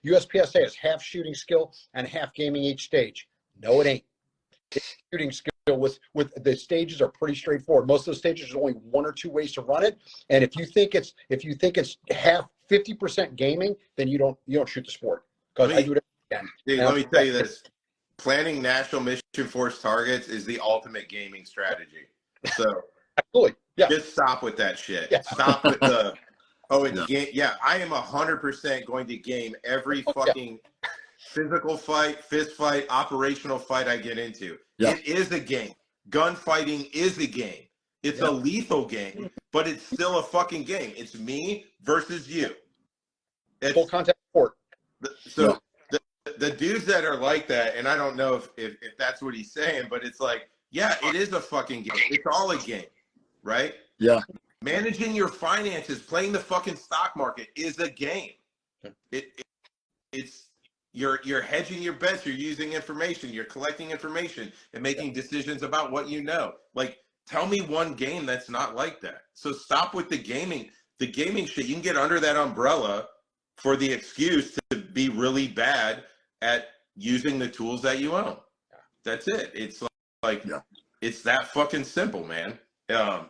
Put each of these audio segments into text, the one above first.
USPSA is half shooting skill and half gaming each stage. No, it ain't. It's shooting skill with the stages are pretty straightforward. Most of the stages, there's only 1 or 2 ways to run it. And if you think it's half 50% gaming, then you don't shoot the sport. Because I do it again. Dude, let me tell you this. Planning national mission force targets is the ultimate gaming strategy. So absolutely. Yeah. Just stop with that shit. Yeah. Stop with the game. Yeah, I am 100% going to game every fucking physical fight, fist fight, operational fight I get into. Yeah. It is a game. Gunfighting is a game. It's a lethal game, but it's still a fucking game. It's me versus you. It's full contact sport. So the dudes that are like that, and I don't know if that's what he's saying, but it's like, yeah, it is a fucking game. It's all a game, right? Yeah. Managing your finances, playing the fucking stock market is a game. It's you're hedging your bets, you're using information, you're collecting information and making decisions about what you know. Like, tell me one game that's not like that. So stop with the gaming shit. You can get under that umbrella for the excuse to be really bad at using the tools that you own. That's it. It's like it's that fucking simple, man. And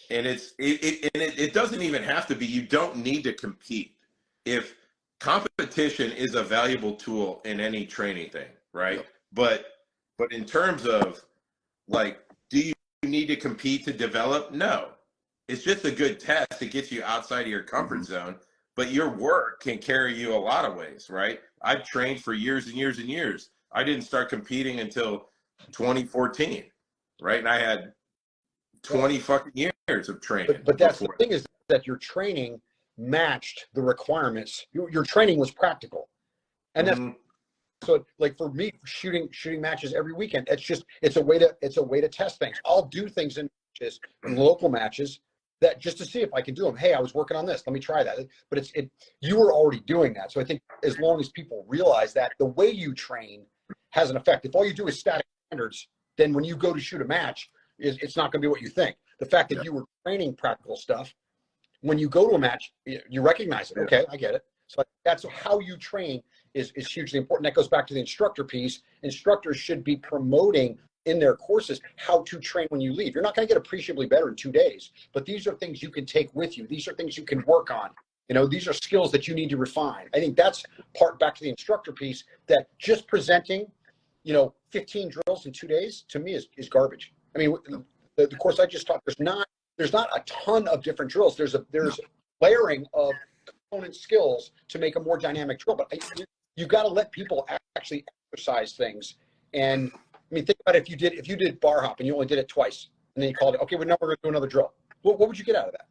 it doesn't even have to be. You don't need to compete. If competition is a valuable tool in any training thing, right? But in terms of like, do you need to compete to develop? No. It's just a good test. It gets you outside of your comfort zone. But your work can carry you a lot of ways, right? I've trained for years and years and years. I didn't start competing until 2014, right? And I had 20 fucking years of training. But that's the thing, is that your training matched the requirements. Your training was practical. And that's so, like, for me, shooting matches every weekend, it's a way to test things. I'll do things in local matches that just to see if I can do them. Hey, I was working on this. Let me try that. But you were already doing that. So I think as long as people realize that the way you train has an effect. If all you do is static standards, then when you go to shoot a match, it's not going to be what you think. The fact that you were training practical stuff, when you go to a match, you recognize it. Okay, I get it. So that's how you train is hugely important. That goes back to the instructor piece. Instructors should be promoting in their courses how to train when you leave. You're not going to get appreciably better in 2 days, but these are things you can take with you. These are things you can work on. These are skills that you need to refine. I think that's part back to the instructor piece, that just presenting, 15 drills in 2 days to me is garbage. I mean, the course I just taught, there's not a ton of different drills. There's layering of component skills to make a more dynamic drill, but you got to let people actually exercise things. And I mean, think about it. If you did bar hop and you only did it twice, and then you called it, okay, well, now we're going to do another drill. What would you get out of that?